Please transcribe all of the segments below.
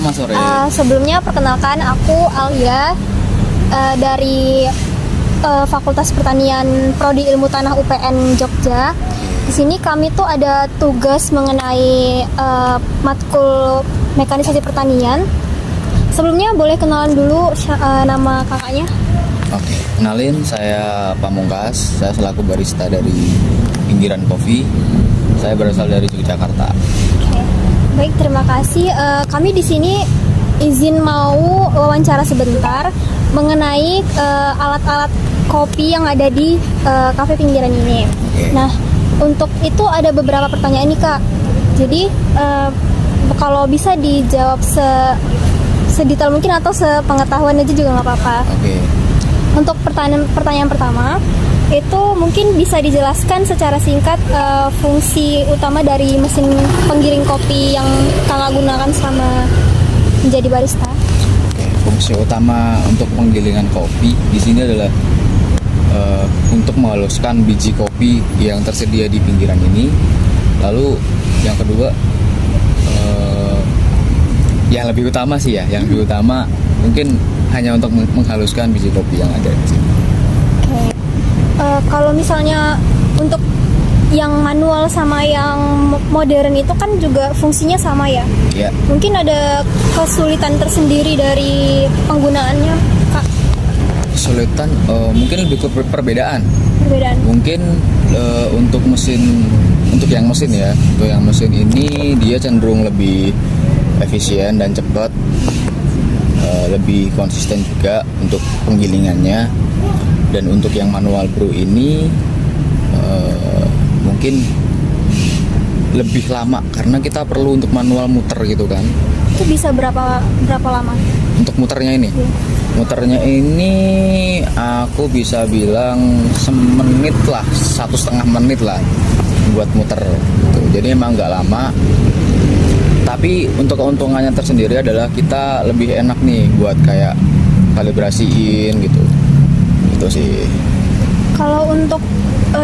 Selamat sore. Sebelumnya perkenalkan aku Alia dari Fakultas Pertanian Prodi Ilmu Tanah UPN Jogja. Di sini kami tuh ada tugas mengenai matkul mekanisasi pertanian. Sebelumnya boleh kenalan dulu nama kakaknya? Oke, kenalin saya Pamungkas. Saya selaku barista dari Pinggiran Coffee. Saya berasal dari Yogyakarta. Oke. Baik, terima kasih. Kami di sini izin mau wawancara sebentar mengenai alat-alat kopi yang ada di kafe pinggiran ini. Oke. Nah, untuk itu ada beberapa pertanyaan nih Kak. Jadi kalau bisa dijawab sedetail mungkin atau sepengetahuan aja juga nggak apa-apa. Oke. Untuk pertanyaan pertama, itu mungkin bisa dijelaskan secara singkat fungsi utama dari mesin penggiling kopi yang kakak gunakan selama menjadi barista. Oke. Fungsi utama untuk penggilingan kopi di sini adalah untuk menghaluskan biji kopi yang tersedia di pinggiran ini. Lalu yang kedua, yang lebih utama sih ya, yang lebih utama mungkin hanya untuk menghaluskan biji kopi yang ada di sini. Oke. Kalau misalnya untuk yang manual sama yang modern itu kan juga fungsinya sama ya? Ya. Mungkin ada kesulitan tersendiri dari penggunaannya, Kak? Kesulitan mungkin lebih ke perbedaan. Perbedaan. Mungkin untuk yang mesin ini dia cenderung lebih efisien dan cepat, lebih konsisten juga untuk penggilingannya. Dan untuk yang manual brew ini mungkin lebih lama karena kita perlu untuk manual muter gitu kan. Itu bisa berapa lama? Untuk muternya ini, muternya ini aku bisa bilang semenit lah, 1,5 menit lah buat muter gitu. Jadi emang nggak lama. Tapi untuk keuntungannya tersendiri adalah kita lebih enak nih buat kayak kalibrasiin gitu. Itu sih. Kalau untuk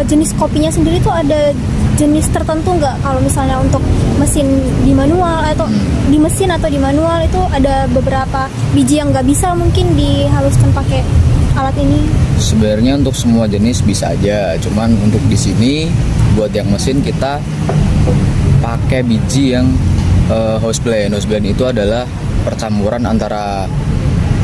jenis kopinya sendiri tuh ada jenis tertentu nggak? Kalau misalnya untuk mesin di manual atau di mesin atau di manual itu ada beberapa biji yang nggak bisa mungkin dihaluskan pakai alat ini. Sebenarnya untuk semua jenis bisa aja, cuman untuk di sini buat yang mesin kita pakai biji yang house blend. House blend itu adalah percampuran antara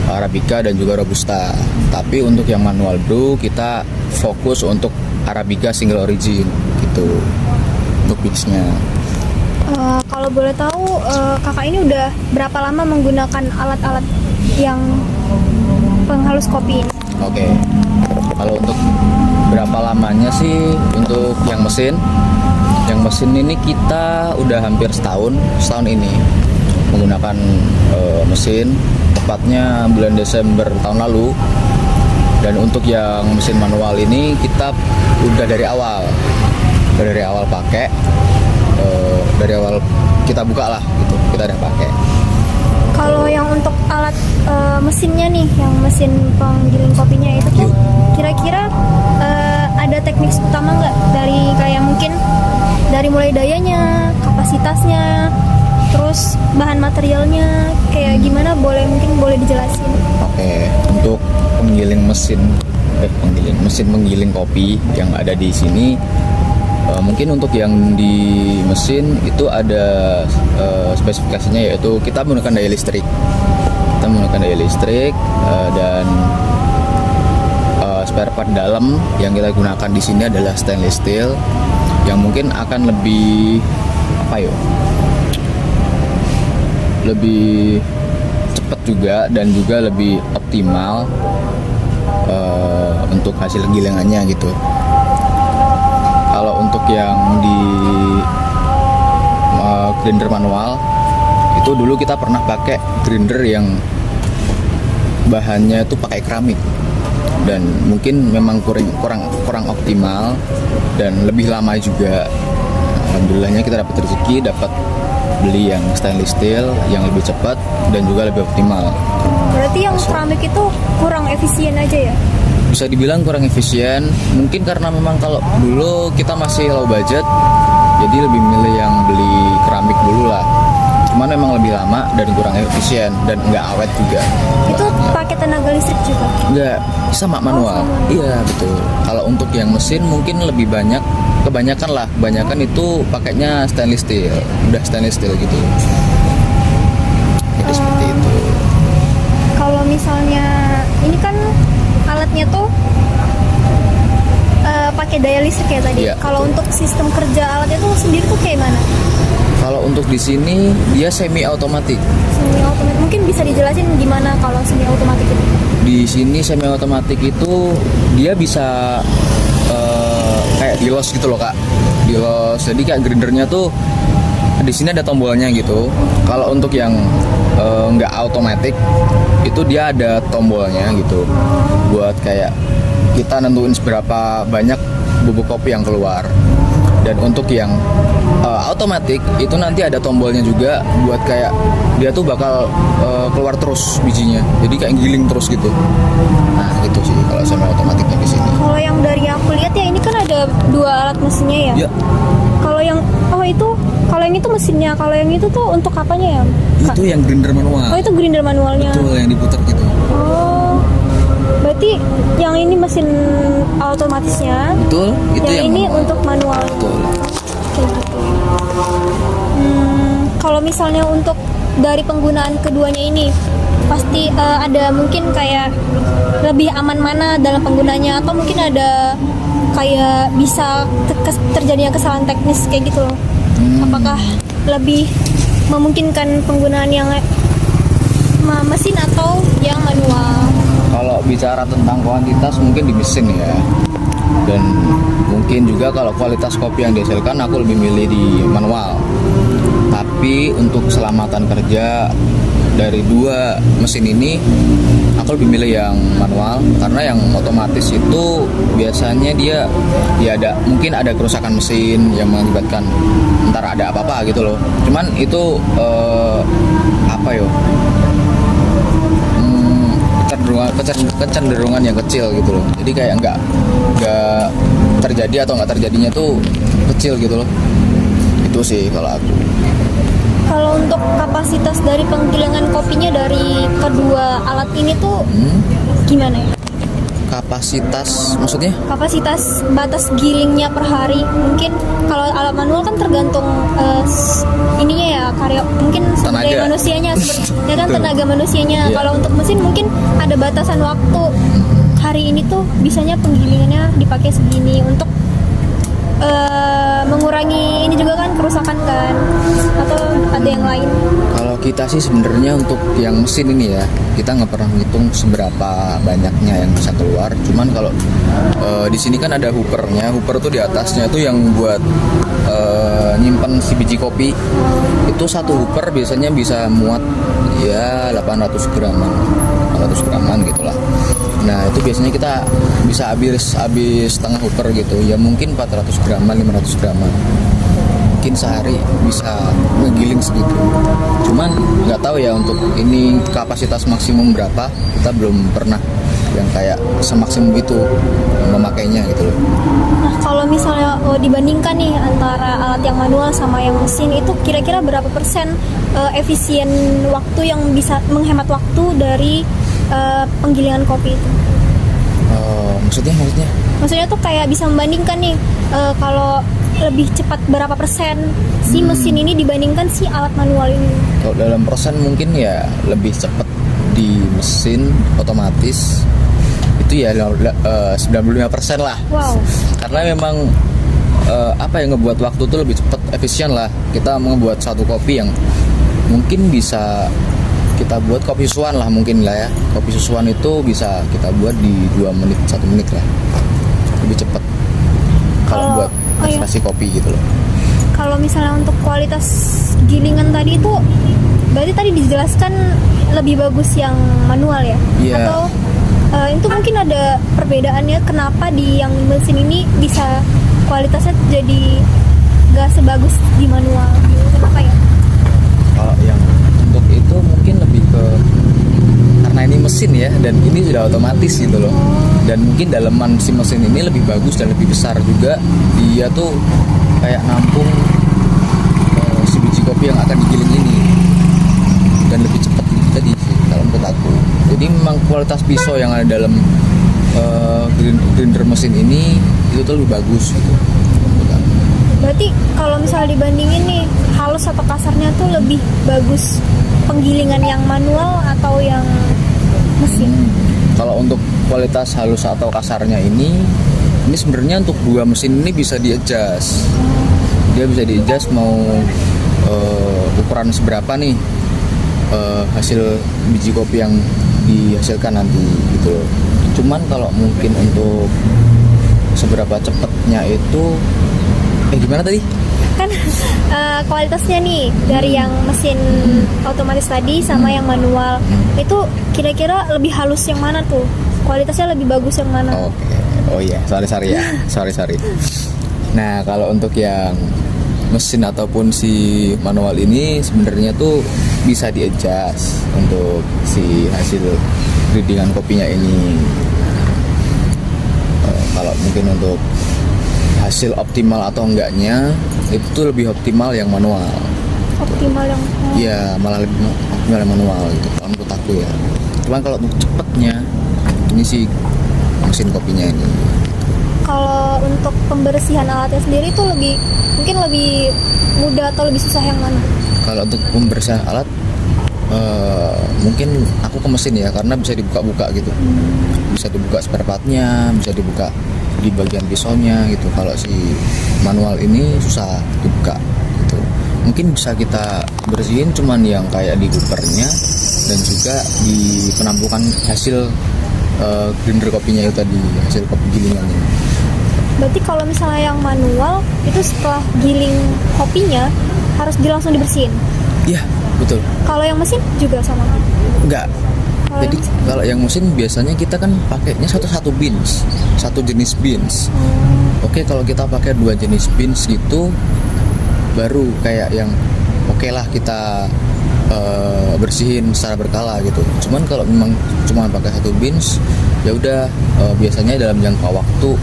Arabica dan juga Robusta. Tapi untuk yang manual brew kita fokus untuk Arabica single origin gitu untuk mixnya. Kalau boleh tahu kakak ini udah berapa lama menggunakan alat-alat yang penghalus kopi ini? Oke. Kalau untuk berapa lamanya sih untuk yang mesin? Yang mesin ini kita udah hampir setahun ini menggunakan mesin, tepatnya bulan Desember tahun lalu. Dan untuk yang mesin manual ini kita udah dari awal pakai, dari awal kita buka lah gitu, kita udah pakai. Kalau yang untuk alat mesinnya nih, yang mesin penggiling kopinya itu tuh kira-kira ada teknik utama nggak dari kayak mungkin dari mulai dayanya, kapasitasnya, terus bahan materialnya kayak gimana, mungkin boleh dijelasin? Oke, untuk mesin penggiling kopi yang ada di sini, mungkin untuk yang di mesin itu ada spesifikasinya, yaitu kita menggunakan daya listrik. Dan spare part dalam yang kita gunakan di sini adalah stainless steel yang mungkin akan lebih lebih cepat juga dan juga lebih optimal untuk hasil gilingannya gitu. Kalau untuk yang di grinder manual itu dulu kita pernah pakai grinder yang bahannya itu pakai keramik dan mungkin memang kurang optimal dan lebih lama juga. Alhamdulillahnya kita dapat rezeki dapat beli yang stainless steel yang lebih cepat dan juga lebih optimal. Berarti yang keramik itu kurang efisien aja ya? Bisa dibilang kurang efisien, mungkin karena memang kalau dulu kita masih low budget, jadi lebih milih yang beli keramik dulu lah. cuman memang lebih lama dan kurang efisien dan nggak awet juga. Itu pakai tenaga listrik juga? Nggak, sama manual. Iya betul. Kalau untuk yang mesin mungkin lebih banyak, kebanyakan itu pakainya stainless steel, udah stainless steel gitu. Jadi seperti itu. Kalau misalnya ini kan alatnya tuh pakai daya listrik ya tadi. Iya, Kalau betul. untuk sistem kerja alatnya tuh sendiri tuh kayak mana? Kalau untuk di sini dia semi otomatis. Semi otomatis. Mungkin bisa dijelasin gimana kalau semi otomatis itu? Di sini semi otomatis itu dia bisa kayak di los gitu loh kak, di los. Jadi kayak grindernya tuh di sini ada tombolnya gitu. Kalau untuk yang nggak otomatis itu dia ada tombolnya gitu, buat kayak kita nentuin seberapa banyak bubuk kopi yang keluar. Dan untuk yang otomatis itu nanti ada tombolnya juga buat kayak dia tuh bakal keluar terus bijinya, jadi kayak giling terus gitu. Nah gitu sih kalau semi otomatisnya di sini. Kalau yang dari aku lihat ya ini kan ada 2 alat mesinnya ya. Ya, Kalau yang kalau yang itu mesinnya, kalau yang itu tuh untuk apanya ya? Kak? itu yang grinder manual. Oh itu grinder manualnya. Betul, yang diputar gitu. Oh, berarti yang ini mesin otomatisnya, Betul, itu yang yang ini manual. untuk manual. Betul. Kayak gitu. Kalau misalnya untuk dari penggunaan keduanya ini, pasti ada mungkin kayak lebih aman mana dalam penggunanya, atau mungkin ada kayak bisa terjadinya kesalahan teknis kayak gitu loh. Apakah lebih memungkinkan penggunaan yang mesin atau yang manual? Kalau bicara tentang kuantitas mungkin di mesin ya. Dan mungkin juga kalau kualitas kopi yang dihasilkan aku lebih milih di manual. Tapi untuk keselamatan kerja dari 2 mesin ini aku lebih milih yang manual, karena yang otomatis itu biasanya dia ya mungkin ada kerusakan mesin yang mengakibatkan ntar ada apa-apa gitu loh. Cuman itu apa yo? Kecenderungan yang kecil gitu loh. Jadi kayak nggak terjadi atau nggak terjadinya tuh kecil gitu loh. Itu sih kalau aku. Kalau untuk kapasitas dari penggilingan kopinya dari kedua alat ini tuh gimana ya? Kapasitas maksudnya? Kapasitas batas gilingnya per hari, mungkin kalau alat manual kan tergantung ininya ya, karya mungkin sumber daya Tenaga. manusianya, ya kan, Betul. tenaga manusianya. Iya. Kalau untuk mesin mungkin ada batasan waktu. Hari ini tuh bisanya penggilingannya dipakai segini untuk mengurangi ini juga kan, kerusakan kan, atau ada yang lain? Kalau kita sih sebenarnya untuk yang mesin ini ya, kita nggak pernah ngitung seberapa banyaknya yang bisa keluar. Cuman kalau di sini kan ada hoopernya. Hooper tuh di atasnya tuh yang buat nyimpen si biji kopi. Itu satu hooper biasanya bisa muat ya 800 graman gitulah. Nah itu biasanya kita bisa habis setengah hooper gitu ya, mungkin 400 graman 500 graman, mungkin sehari bisa ngegiling segitu. Cuman nggak tahu ya untuk ini kapasitas maksimum berapa, kita belum pernah yang kayak semaksimum itu memakainya gitu loh. Nah, kalau misalnya dibandingkan nih antara alat yang manual sama yang mesin, itu kira-kira berapa persen efisien waktu yang bisa menghemat waktu dari penggilingan kopi itu? Maksudnya? Maksudnya tuh kayak bisa membandingkan nih, kalau lebih cepat berapa persen si mesin ini dibandingkan si alat manual ini? Kalau dalam persen mungkin ya lebih cepat di mesin otomatis itu ya 95% lah. Wow. Karena memang apa yang ngebuat waktu tuh lebih cepat, efisien lah. Kita membuat satu kopi yang mungkin bisa kita buat kopi susuan lah mungkin lah ya. Kopi susuan itu bisa kita buat di 2 menit, 1 menit lah. Lebih cepat kalau buat ekstraksi kopi gitu loh. Kalau misalnya untuk kualitas gilingan tadi itu, berarti tadi dijelaskan lebih bagus yang manual ya? Iya. Atau itu mungkin ada perbedaannya kenapa di yang mesin ini bisa kualitasnya jadi gak sebagus di manual? Kenapa ya? Kalau yang untuk itu mungkin lebih ke karena ini mesin ya, dan ini sudah otomatis gitu loh. Dan mungkin daleman si mesin ini lebih bagus dan lebih besar juga. Dia tuh kayak nampung si biji kopi yang akan digiling ini. dan lebih cepat tadi sih kalau menurut aku. Jadi memang kualitas pisau yang ada dalam grinder mesin ini itu tuh lebih bagus gitu. Berarti kalau misalnya dibandingin nih halus atau kasarnya tuh lebih bagus penggilingan yang manual atau yang mesin? Kalau untuk kualitas halus atau kasarnya ini sebenarnya untuk dua mesin ini bisa di-adjust. Dia bisa di-adjust mau ukuran seberapa nih hasil biji kopi yang dihasilkan nanti gitu loh. Cuman kalau mungkin untuk seberapa cepatnya itu gimana tadi? Kan kualitasnya nih dari yang mesin otomatis tadi sama yang manual itu kira-kira lebih halus yang mana tuh? Kualitasnya lebih bagus yang mana? Oke. Oh iya, sorry ya. sorry. Nah, kalau untuk yang mesin ataupun si manual ini sebenarnya tuh bisa di-adjust untuk si hasil grindingan kopinya ini. Kalau mungkin untuk hasil optimal atau enggaknya itu lebih optimal yang manual. Optimal yang Iya, malah lebih optimal yang manual gitu kalau menurut aku ya. Cuman kalau untuk cepatnya ini sih mesin kopinya ini. Kalau untuk pembersihan alatnya sendiri tuh mungkin lebih mudah atau lebih susah yang mana? Kalau untuk pembersihan alat mungkin aku ke mesin ya, karena bisa dibuka-buka gitu. Bisa dibuka spare partnya, bisa dibuka di bagian pisaunya gitu. Kalau si manual ini susah dibuka gitu. Mungkin bisa kita bersihin cuman yang kayak di goopernya dan juga di penampungan hasil grinder kopinya itu tadi, hasil kopi gilingannya. Berarti kalau misalnya yang manual itu setelah giling kopinya harus langsung dibersihin? Iya, betul. Kalau yang mesin juga sama? Enggak. Jadi kalau yang mesin biasanya kita kan pakainya satu beans, satu jenis beans. Oke, kalau kita pakai dua jenis beans gitu, baru kayak yang oke lah kita bersihin secara berkala gitu. Cuman kalau memang cuma pakai satu beans, ya udah biasanya dalam jangka waktu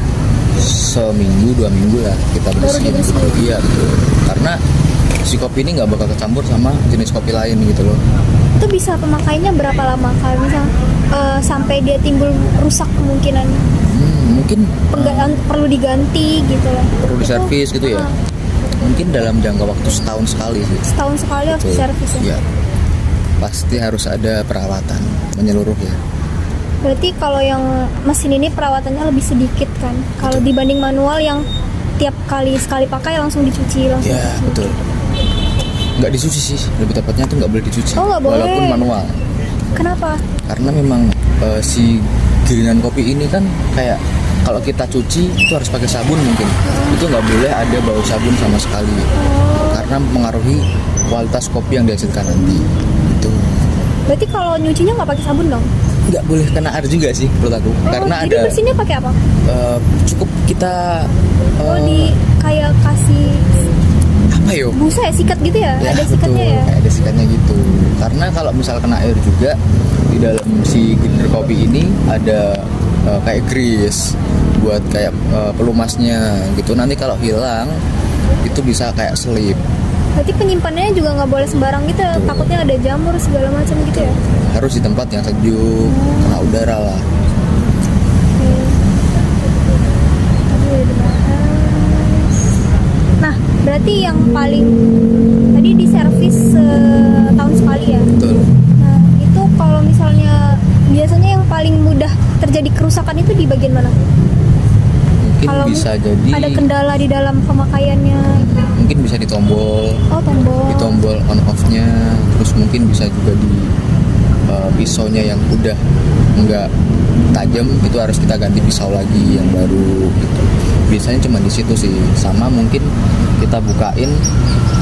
seminggu 2 minggu lah kita bersihin gitu. Iya betul. Karena si kopi ini nggak bakal kecampur sama jenis kopi lain gitu loh. Itu bisa pemakaiannya berapa lama? Kalau misal sampai dia timbul rusak kemungkinan Mungkin perlu diganti gitu loh. perlu diservis gitu ya. Mungkin dalam jangka waktu setahun sekali sih. Setahun sekali harus diservis ya? Iya. Pasti harus ada perawatan menyeluruh ya. Berarti kalau yang mesin ini perawatannya lebih sedikit kan? Kalau dibanding manual yang tiap sekali pakai langsung dicuci langsung. Iya betul. Nggak dicuci sih, lebih tepatnya tuh nggak boleh dicuci. Oh, nggak boleh. Walaupun manual. Kenapa? Karena memang si gilingan kopi ini kan kayak kalau kita cuci itu harus pakai sabun mungkin. Itu nggak boleh ada bau sabun sama sekali. Karena mempengaruhi kualitas kopi yang dihasilkan nanti. Itu. Berarti kalau nyucinya nggak pakai sabun dong? Nggak boleh kena air juga sih menurut aku. Karena jadi ada bersihnya pakai apa? cukup kita Kayak kasih apa yo? busa ya, sikat gitu ya? Ya, Ada betul, sikatnya ya? kayak ada sikatnya gitu. Karena kalau misal kena air juga di dalam si grinder kopi ini ada kayak grease buat kayak pelumasnya gitu. Nanti kalau hilang itu bisa kayak selip. Berarti penyimpanannya juga nggak boleh sembarang gitu ya? Betul. Takutnya ada jamur segala macam gitu ya? Harus di tempat yang sejuk, kena udara lah. Nah, berarti yang paling tadi diservis setahun sekali ya? Betul. Nah, itu kalau misalnya biasanya yang paling mudah terjadi kerusakan itu di bagian mana? Mungkin Kalau bisa jadi ada kendala di dalam pemakaiannya. mungkin bisa di tombol. Oh, tombol. Di tombol on off-nya, terus mungkin bisa juga di pisaunya yang udah nggak tajam, itu harus kita ganti pisau lagi yang baru gitu. Biasanya cuma di situ sih. Sama mungkin kita bukain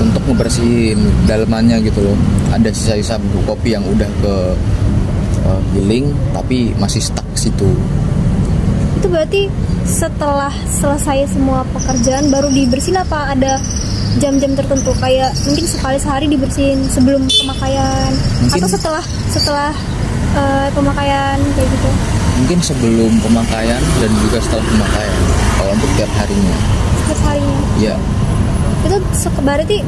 untuk ngebersihin dalemannya gitu loh. Ada sisa-sisa bubuk kopi yang udah ke giling tapi masih stuck ke situ. Itu berarti setelah selesai semua pekerjaan baru dibersihin apa ada jam-jam tertentu kayak mungkin sekali sehari dibersihin sebelum pemakaian Mungkin. atau setelah pemakaian kayak gitu? Mungkin sebelum pemakaian dan juga setelah pemakaian. Kalau untuk tiap harinya, Setiap harinya. ya Itu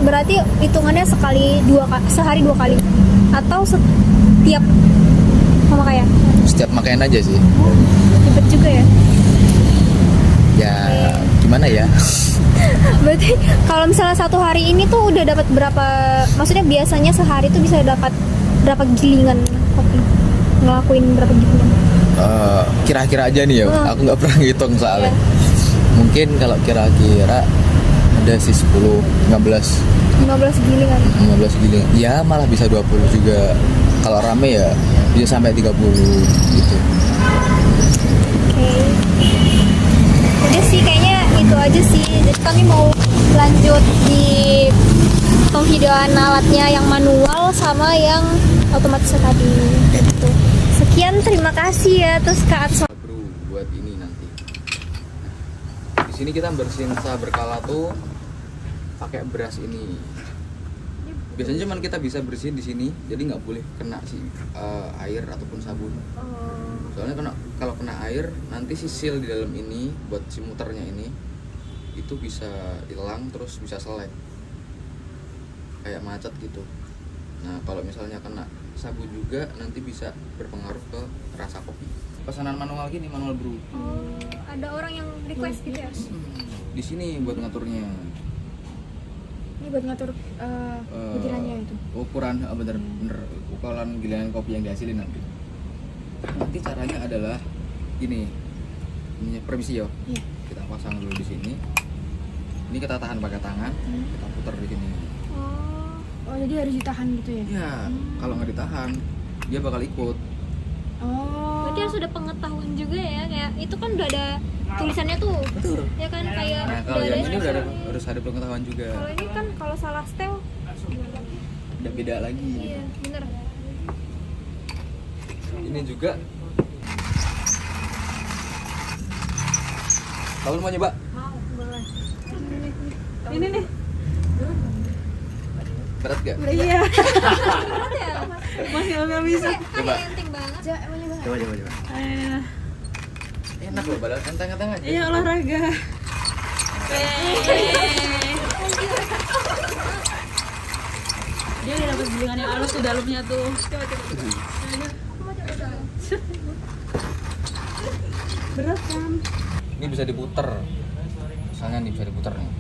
berarti hitungannya sehari 2 kali atau setiap pemakaian? Setiap makan aja sih. Ribet juga ya. Ya gimana ya? Berarti kalau misalnya satu hari ini tuh udah dapat berapa? Maksudnya biasanya sehari tuh bisa dapat berapa gilingan kopi? Ngelakuin berapa gilingan? Kira-kira aja nih ya, aku nggak pernah ngitung soalnya. Iya. Mungkin kalau kira-kira ada sih 10, 15 gilingan. 15 giling. Ya malah bisa 20 juga. Kalau rame ya bisa sampai 30 gitu. Oke. Udah sih kayaknya itu aja sih. Jadi kami mau lanjut di pemvideoan alatnya yang manual sama yang otomatis tadi. Gitu. Sekian, terima kasih ya terus Kak atas Bro, buat ini nanti. Di sini kita bersihin sah berkala tuh pakai beras ini. Biasanya cuman kita bisa bersihin di sini, jadi nggak boleh kena air ataupun sabun. Soalnya kalau kena air, nanti si seal di dalam ini buat si muternya ini itu bisa hilang terus bisa selek, kayak macet gitu. Nah kalau misalnya kena sabun juga nanti bisa berpengaruh ke rasa kopi. Pesanan manual gini, manual brew. ada orang yang request gitu ya? Di sini buat ngaturnya. Ini buat ngatur butirannya itu. Ukuran bener ukuran gilingan kopi yang dihasilin nanti. Nanti caranya adalah ini permisi yo. Iya. Kita pasang dulu di sini. Ini kita tahan pakai tangan, kita putar di sini. Oh, jadi harus ditahan gitu ya? Ya, kalau nggak ditahan, dia bakal ikut. Oh. Berarti harus ada pengetahuan juga ya, kayak itu kan udah ada tulisannya tuh. Betul. Ya kan kayak Nah, kalau yang ini udah instruksinya. harus ada pengetahuan juga. Kalau ini kan kalau salah setel, Udah beda lagi. iya bener. Ini juga. Kalian mau nyoba? Mau, boleh. Ini nih. Berat gak? Iya. Berat ya? Masih nggak bisa. Coba. Kayak enteng banget. Coba. Enak loh, padahal enteng-enteng aja. Iya, olahraga. Dia udah dapat gilingan yang halus tuh dalamnya tuh. Coba. Berat kan? Ini bisa diputer. Misalnya nih bisa diputer nih.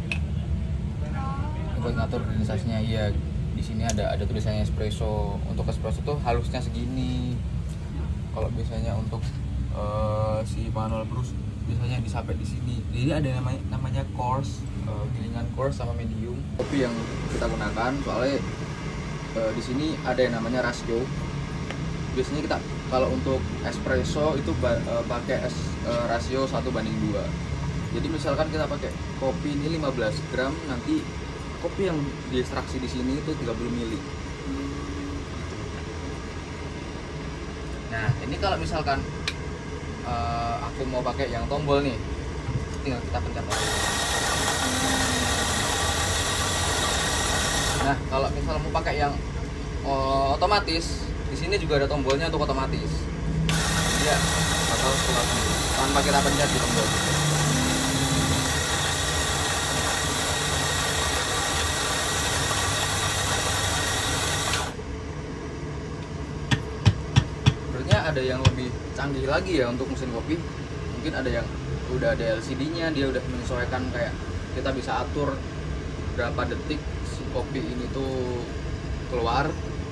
Ini buat ngatur sensasinya. Iya, di sini ada tulisannya espresso. Untuk espresso tuh halusnya segini. Kalau biasanya untuk si manual brew biasanya disampai di sini. Jadi ada namanya coarse, gilingan coarse sama medium. Kopi yang kita gunakan soalnya di sini ada yang namanya rasio. Biasanya kita kalau untuk espresso itu pakai rasio 1:2. Jadi misalkan kita pakai kopi ini 15 gram, nanti kopi yang diekstraksi di sini itu 30 ml. Nah, ini kalau misalkan aku mau pakai yang tombol nih, tinggal kita pencet aja. Nah, kalau misal mau pakai yang otomatis, di sini juga ada tombolnya untuk otomatis. Ya, atau keluar tanpa kita pencet di tombol. Sebenarnya ada yang lebih canggih lagi ya untuk mesin kopi. Mungkin ada yang udah ada LCD-nya, dia udah menyesuaikan kayak kita bisa atur berapa detik si kopi ini tuh keluar,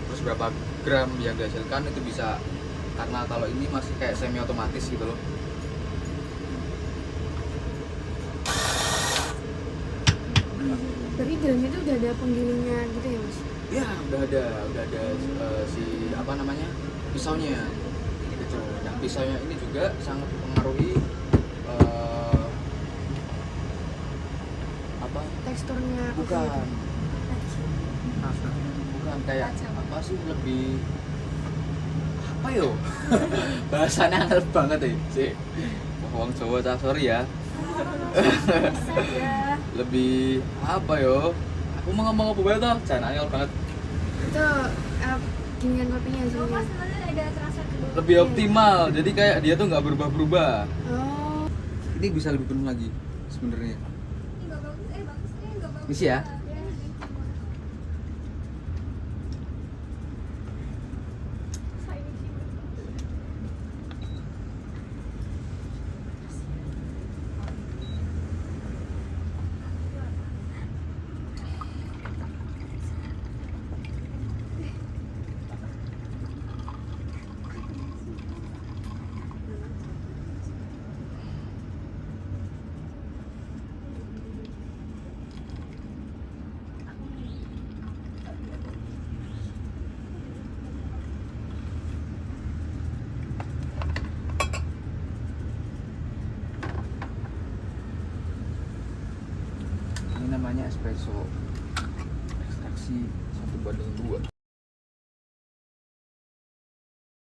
terus berapa gram yang dihasilkan itu bisa, karena kalau ini masih kayak semi otomatis gitu loh. Tapi dalamnya tuh udah ada penggilingnya gitu ya, Mas? Ya, udah ada si apa namanya? Pisaunya. Gitu. Nah, pisaunya ini juga sangat mempengaruhi apa? Teksturnya Bukan. Bukan kayak apa sih, lebih apa yo? Bahasanya angel banget ya, sih. Wong Jawa cah, sorry ya. Lebih apa yo? Aku mau ngomong apa bae toh? Jangan angel banget. itu gilingan kopinya sih. Sebenarnya ada terasa kedua. Lebih optimal. Jadi kayak dia tuh nggak berubah-berubah. Oh. Ini bisa lebih penuh lagi sebenarnya. Ini nggak bagus, bagus, nggak bagus. Isi ya. namanya espresso ekstraksi 1:2.